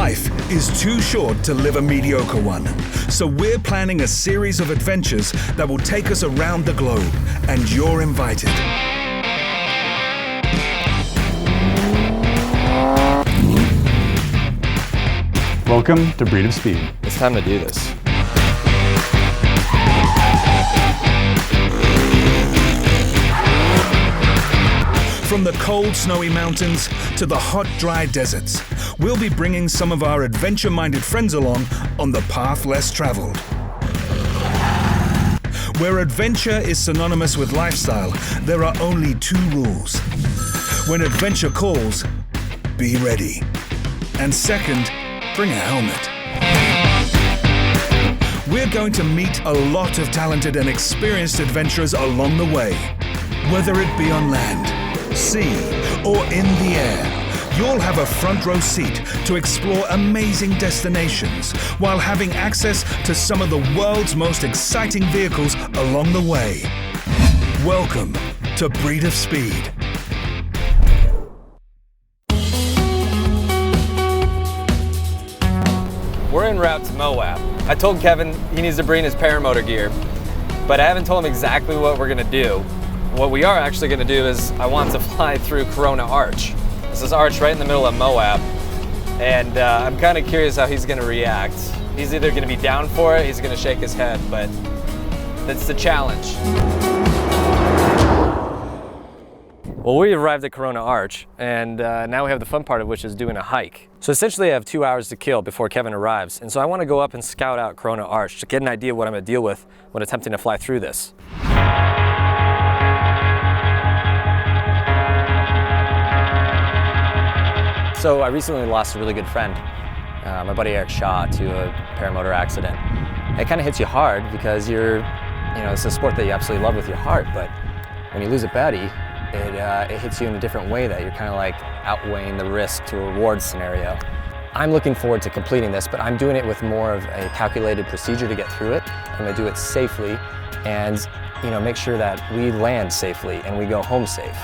Life is too short to live a mediocre one, so we're planning a series of adventures that will take us around the globe, and you're invited. Welcome to Breed of Speed. It's time to do this. From the cold, snowy mountains to the hot, dry deserts, we'll be bringing some of our adventure-minded friends along on the path less traveled. Where adventure is synonymous with lifestyle, there are only two rules. When adventure calls, be ready. And second, bring a helmet. We're going to meet a lot of talented and experienced adventurers along the way. Whether it be on land, sea, or in the air, you'll have a front row seat to explore amazing destinations while having access to some of the world's most exciting vehicles along the way. Welcome to Breed of Speed. We're en route to Moab. I told Kevin he needs to bring his paramotor gear, but I haven't told him exactly what we're gonna do. What we are actually gonna do is I want to fly through Corona Arch. This is Arch right in the middle of Moab, and I'm kind of curious how he's gonna react. He's either gonna be down for it, he's gonna shake his head, but that's the challenge. Well, we arrived at Corona Arch, and now we have the fun part of which is doing a hike. So essentially I have 2 hours to kill before Kevin arrives, and so I want to go up and scout out Corona Arch to get an idea of what I'm going to deal with when attempting to fly through this. So I recently lost a really good friend, my buddy Eric Shaw, to a paramotor accident. It kind of hits you hard because it's a sport that you absolutely love with your heart, but when you lose a buddy, it hits you in a different way that you're kind of like outweighing the risk to reward scenario. I'm looking forward to completing this, but I'm doing it with more of a calculated procedure to get through it. I'm going to do it safely and make sure that we land safely and we go home safe.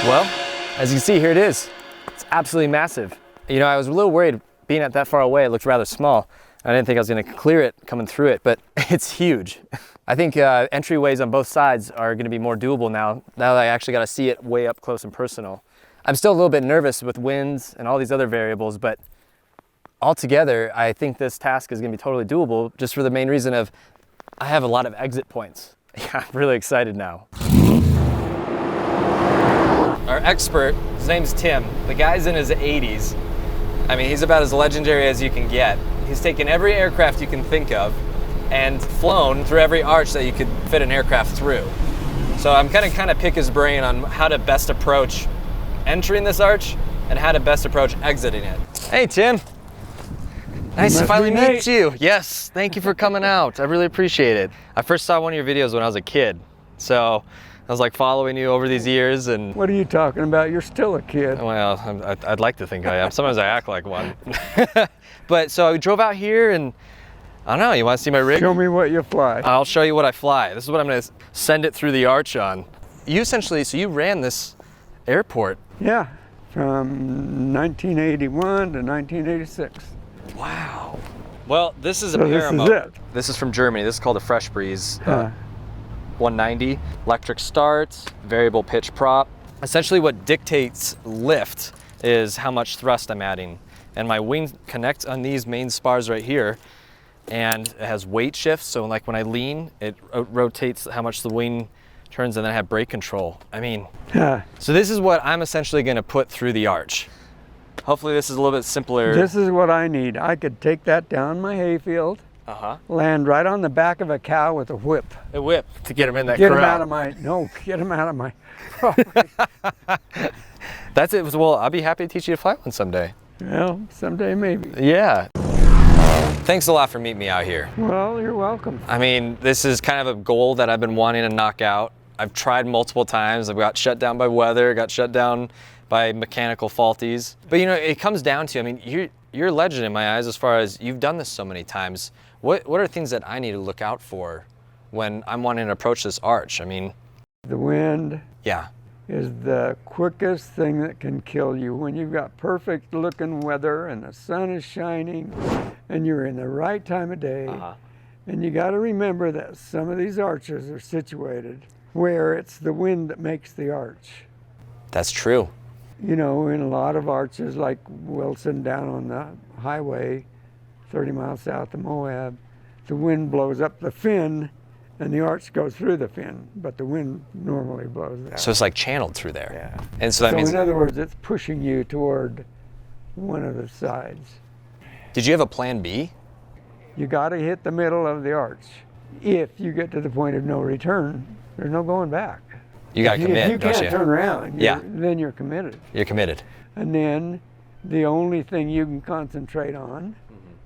Well, as you can see, here it is. It's absolutely massive. I was a little worried being at that far away. It looked rather small. I didn't think I was going to clear it coming through it, but it's huge. I think entryways on both sides are going to be more doable now that I actually got to see it way up close and personal. I'm still a little bit nervous with winds and all these other variables, but altogether, I think this task is going to be totally doable just for the main reason of I have a lot of exit points. Yeah, I'm really excited now. Our expert, his name's Tim. The guy's in his 80s. I mean, he's about as legendary as you can get. He's taken every aircraft you can think of and flown through every arch that you could fit an aircraft through. So I'm gonna kind of pick his brain on how to best approach entering this arch and how to best approach exiting it. Hey, Tim. Nice to finally meet you. Yes, thank you for coming out. I really appreciate it. I first saw one of your videos when I was a kid. So I was like following you over these years and... What are you talking about? You're still a kid. Well, I'd like to think I am. Sometimes I act like one. But so I drove out here and I don't know, you want to see my rig? Show me what you fly. I'll show you what I fly. This is what I'm going to send it through the arch on. You essentially, so you ran this airport. Yeah, from 1981 to 1986. Wow. Well, this is a paramotor. This is it. This is from Germany. This is called a Fresh Breeze. 190, electric start, variable pitch prop. Essentially what dictates lift is how much thrust I'm adding. And my wing connects on these main spars right here, and it has weight shifts. So like when I lean, it rotates how much the wing turns, and then I have brake control. I mean, so this is what I'm essentially gonna put through the arch. Hopefully this is a little bit simpler. This is what I need. I could take that down my hayfield, land right on the back of a cow with a whip. A whip to get him in that corral. Get him out of my property. That's it. Well, I'll be happy to teach you to fly one someday. Well, someday maybe. Yeah. Thanks a lot for meeting me out here. Well, you're welcome. I mean, this is kind of a goal that I've been wanting to knock out. I've tried multiple times. I've got shut down by weather, got shut down by mechanical faulties. But it comes down to, I mean, you're a legend in my eyes as far as you've done this so many times. What are things that I need to look out for when I'm wanting to approach this arch? I mean, The wind Yeah. is the quickest thing that can kill you. When you've got perfect looking weather and the sun is shining and you're in the right time of day, and you got to remember that some of these arches are situated where it's the wind that makes the arch. That's true. You know, in a lot of arches like Wilson down on the highway 30 miles south of Moab, the wind blows up the fin and the arch goes through the fin, but the wind normally blows out. So it's like channeled through there. Yeah. And so that means, in other words, it's pushing you toward one of the sides. did you have a plan B? You got to hit the middle of the arch. If you get to the point of no return, there's no going back. You got to commit, If you don't can't you? turn around, Yeah. then you're committed. You're committed. And then the only thing you can concentrate on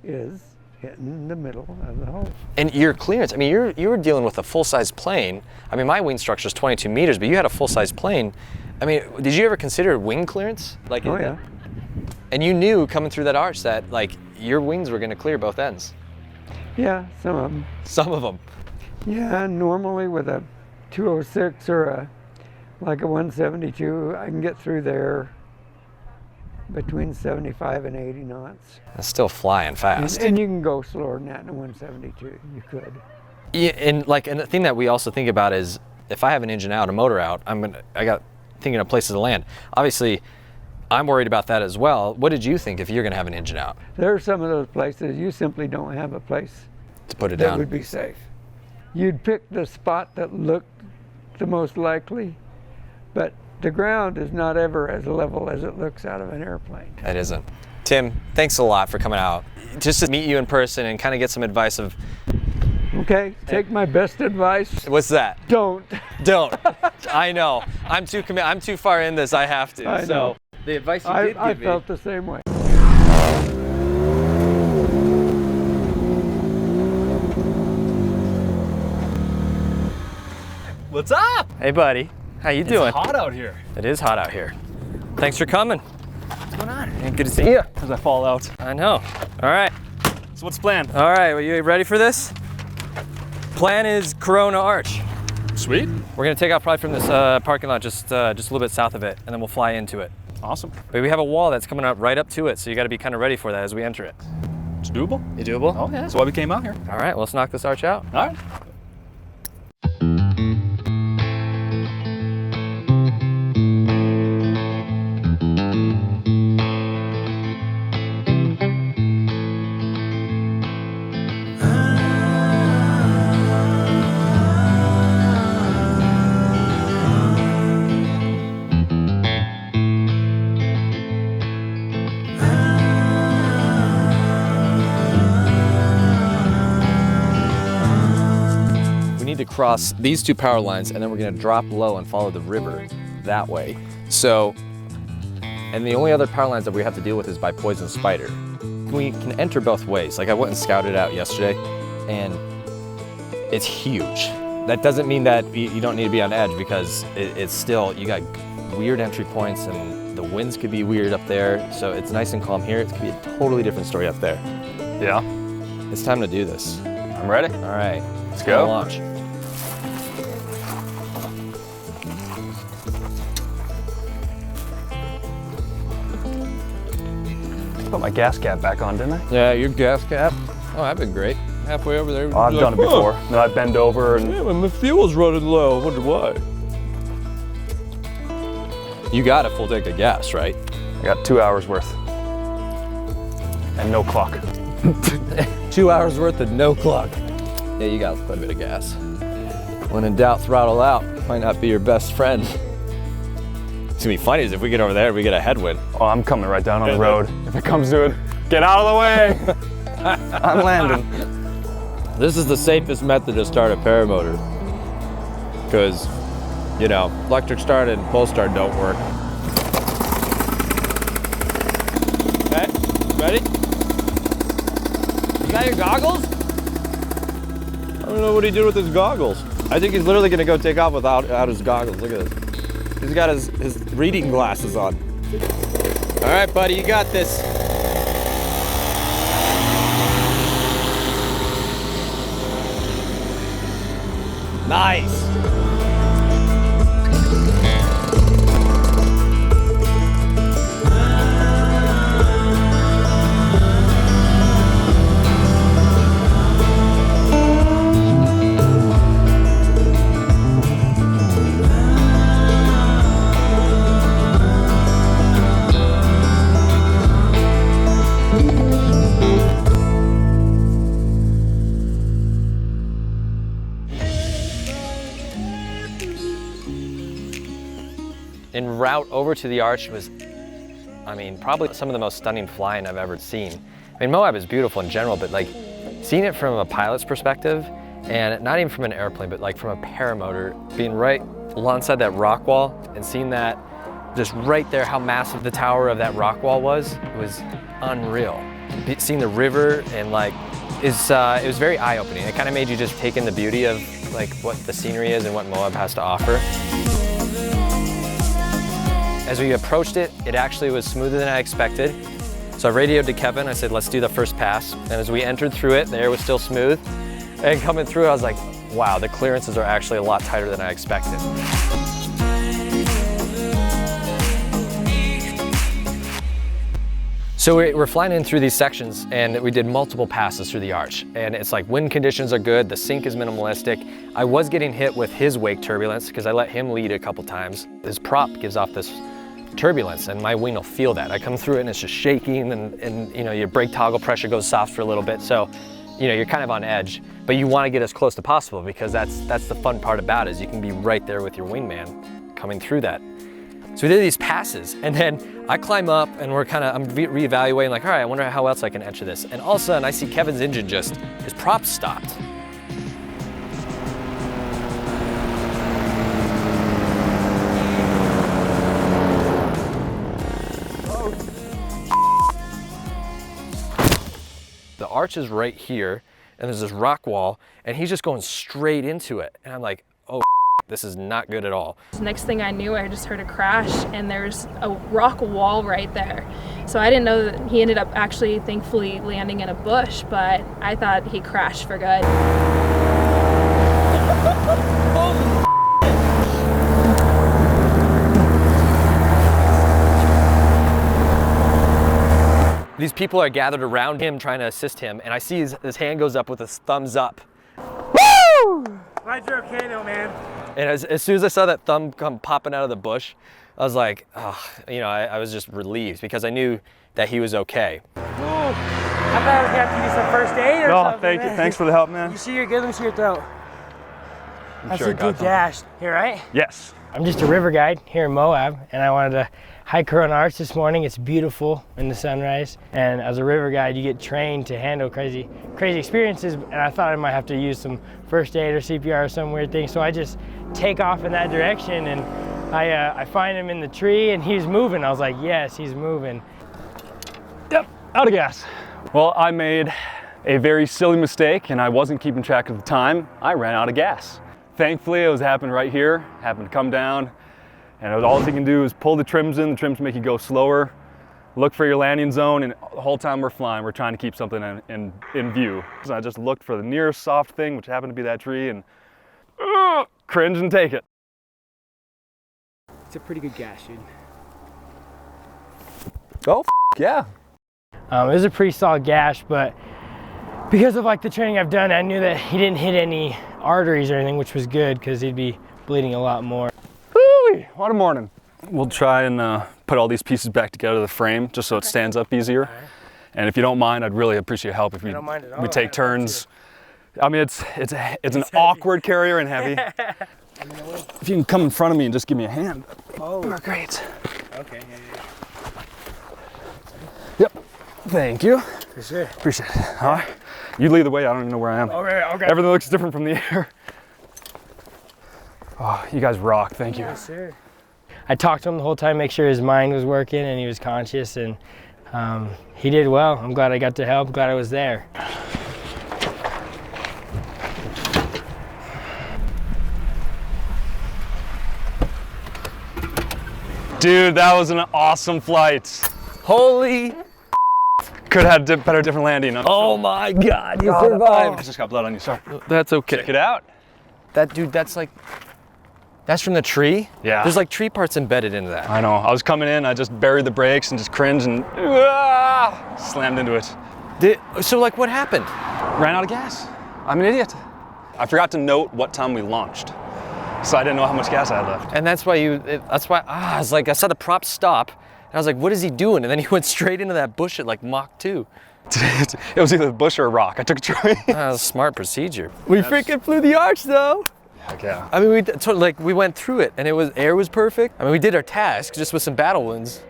is hitting the middle of the hole. And your clearance, I mean, you were dealing with a full-size plane. I mean, my wing structure is 22 meters, but you had a full-size plane. I mean, did you ever consider wing clearance? Like, Oh yeah. And you knew coming through that arch that, like, your wings were going to clear both ends. Yeah, some of them. Some of them. Yeah, normally with a 206 or like a 172, I can get through there between 75 and 80 knots. That's still flying fast. And you can go slower than that in a 172. You could. Yeah, and the thing that we also think about is if I have an engine out, a motor out, I got thinking of places to land. Obviously, I'm worried about that as well. What did you think if you're going to have an engine out? There are some of those places you simply don't have a place To put it that down. would be safe. You'd pick the spot that looked the most likely, but the ground is not ever as level as it looks out of an airplane. It isn't. Tim, thanks a lot for coming out. Just to meet you in person and kind of get some advice of, Okay, take my best advice. what's that? Don't. Don't. I know. I'm too far in this. I have to. I know. So the advice you I did give me. felt the same way. What's up? Hey, buddy. How you doing? It's hot out here. It is hot out here. Thanks for coming. What's going on? And good to see you. As I fall out. I know. All right. So what's planned? All right. Are you ready for this? Plan is Corona Arch. Sweet. We're gonna take off probably from this parking lot just a little bit south of it, and then we'll fly into it. Awesome. But we have a wall that's coming up right up to it, so you got to be kind of ready for that as we enter it. It's doable. You doable? Oh yeah, that's why we came out here. All right. Well, let's knock this arch out. All right. To cross these two power lines, and then we're going to drop low and follow the river that way. So, and the only other power lines that we have to deal with is by Poison Spider. We can enter both ways. Like I went and scouted out yesterday, and it's huge. That doesn't mean that you don't need to be on edge, because it's still, you got weird entry points and the winds could be weird up there. So it's nice and calm here. It could be a totally different story up there. Yeah. It's time to do this. I'm ready. All right, Let's go. Launch. Put my gas cap back on, didn't I? Yeah, your gas cap. Oh, that'd been great. Halfway over there. Oh, I've done it before. Then I bend over and Yeah, my fuel's running low. I wonder why. You got a full tank of gas, right? I got 2 hours worth. And no clock. 2 hours worth of no clock. Yeah, you got quite a bit of gas. When in doubt, throttle out. Might not be your best friend. It's gonna be funny is if we get over there and we get a headwind. Oh, I'm coming right down on the road. If it comes to it, get out of the way. I'm landing. This is the safest method to start a paramotor. Because, you know, electric start and pull start don't work. Okay, ready? Is that your goggles? I don't know what he did with his goggles. I think he's literally gonna go take off without his goggles. Look at this. He's got his reading glasses on. All right, buddy, you got this. Nice. en route over to the arch was, I mean, probably some of the most stunning flying I've ever seen. I mean, Moab is beautiful in general, but like seeing it from a pilot's perspective, and not even from an airplane, but like from a paramotor, being right alongside that rock wall and seeing that just right there, how massive the tower of that rock wall was unreal. Seeing the river and like, it was very eye-opening. It kind of made you just take in the beauty of like what the scenery is and what Moab has to offer. As we approached it, it actually was smoother than I expected. So I radioed to Kevin, I said, let's do the first pass. And as we entered through it, the air was still smooth. And coming through, I was like, wow, the clearances are actually a lot tighter than I expected. So we're flying in through these sections, and we did multiple passes through the arch. And it's like wind conditions are good, the sink is minimalistic. I was getting hit with his wake turbulence because I let him lead a couple times. His prop gives off this turbulence and my wing will feel that. I come through it and it's just shaking and you know, your brake toggle pressure goes soft for a little bit. So, you know, you're kind of on edge, but you want to get as close as possible because that's the fun part about it, is you can be right there with your wingman coming through that. So we did these passes and then I climb up and I'm reevaluating like, all right, I wonder how else I can enter this. And all of a sudden I see Kevin's engine his prop stopped. The arch is right here and there's this rock wall and he's just going straight into it. And I'm like, oh, this is not good at all. Next thing I knew, I just heard a crash and there's a rock wall right there. So I didn't know that he ended up actually thankfully landing in a bush, but I thought he crashed for good. These people are gathered around him trying to assist him, and I see his hand goes up with his thumbs up. Woo! Glad you're okay though, man. And as soon as I saw that thumb come popping out of the bush, I was like, oh, you know, I was just relieved because I knew that he was okay. Ooh. I thought I was gonna have to give you some first aid or something. No, thank you. Thanks for the help, man. You see you're good? Let me see your throat. I'm That's sure a good gash. Here, right? Yes. I'm just a river guide here in Moab, and I wanted to hike around Arch this morning. It's beautiful in the sunrise, and as a river guide, you get trained to handle crazy experiences. And I thought I might have to use some first aid or CPR or some weird thing, so I just take off in that direction, and I find him in the tree, and he's moving. I was like, yes, he's moving. Yep, out of gas. Well, I made a very silly mistake, and I wasn't keeping track of the time. I ran out of gas. Thankfully, it was happening right here, happened to come down, and all you can do is pull the trims in. The trims make you go slower, look for your landing zone, and the whole time we're flying, we're trying to keep something in view. So I just looked for the nearest soft thing, which happened to be that tree, and cringe and take it. It's a pretty good gash, dude. Oh, yeah. It was a pretty solid gash, but because of like the training I've done, I knew that he didn't hit any arteries or anything, which was good because he'd be bleeding a lot more. Woo-wee, what a morning. We'll try and put all these pieces back together to the frame just so it stands up easier. Right. And if you don't mind, I'd really appreciate help if we take turns. I mean, it's an awkward carrier and heavy. If you can come in front of me and just give me a hand. Oh, great. Okay. Yep. Thank you. For sure. Appreciate it. All right. You lead the way. I don't even know where I am. Okay. Everything looks different from the air. Oh, you guys rock. Thank you. Yes, sir. I talked to him the whole time, make sure his mind was working and he was conscious, and he did well. I'm glad I got to help. Glad I was there. Dude, that was an awesome flight. Holy! Could have had a different landing. Oh my God, you survived. I just got blood on you, sorry. That's okay. Check it out. That's from the tree? Yeah. There's like tree parts embedded into that. I know. I was coming in, I just buried the brakes and just cringed and slammed into it. So like what happened? Ran out of gas. I'm an idiot. I forgot to note what time we launched, so I didn't know how much gas I had left. And that's why I was like, I saw the prop stop, and I was like, what is he doing? And then he went straight into that bush at like Mach 2. It was either a bush or a rock. I took a tree. That was a smart procedure. We freaking flew the arch though. Heck yeah. I mean, we went through it, and air was perfect. I mean, we did our task just with some battle wounds.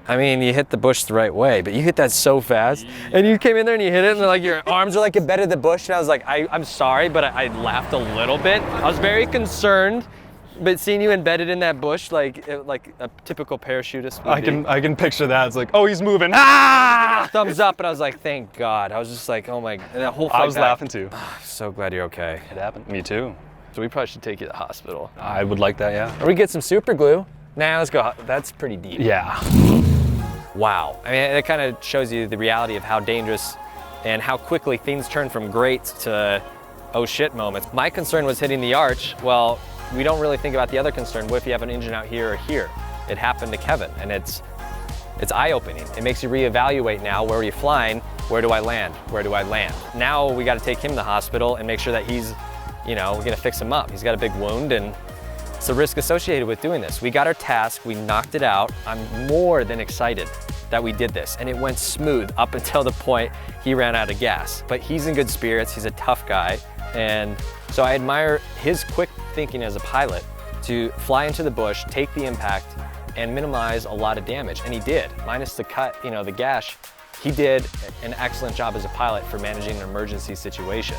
I mean, you hit the bush the right way, but you hit that so fast. And you came in there and you hit it, and like your arms are like embedded the bush. And I was like, I'm sorry, but I laughed a little bit. I was very concerned, but seeing you embedded in that bush, like a typical parachutist would be. I can picture that. It's like, oh, he's moving. Ah! Thumbs up, and I was like, thank God. I was just like, oh my, and that whole flight I was back, laughing too. So glad you're okay. It happened. Me too. So we probably should take you to the hospital. I would like that, yeah. Or we get some super glue. Nah, let's go. That's pretty deep. Yeah. Wow. I mean, it kind of shows you the reality of how dangerous and how quickly things turn from great to oh shit moments. My concern was hitting the arch. Well, we don't really think about the other concern. What if you have an engine out here or here? It happened to Kevin, and it's eye-opening. It makes you reevaluate now, where are you flying? Where do I land? Where do I land? Now we got to take him to the hospital and make sure that he's, we're gonna fix him up. He's got a big wound, and it's the risk associated with doing this. We got our task, we knocked it out. I'm more than excited that we did this, and it went smooth up until the point he ran out of gas. But he's in good spirits, he's a tough guy, and so I admire his quick thinking as a pilot to fly into the bush, take the impact, and minimize a lot of damage, and he did. Minus the cut, the gash, he did an excellent job as a pilot for managing an emergency situation.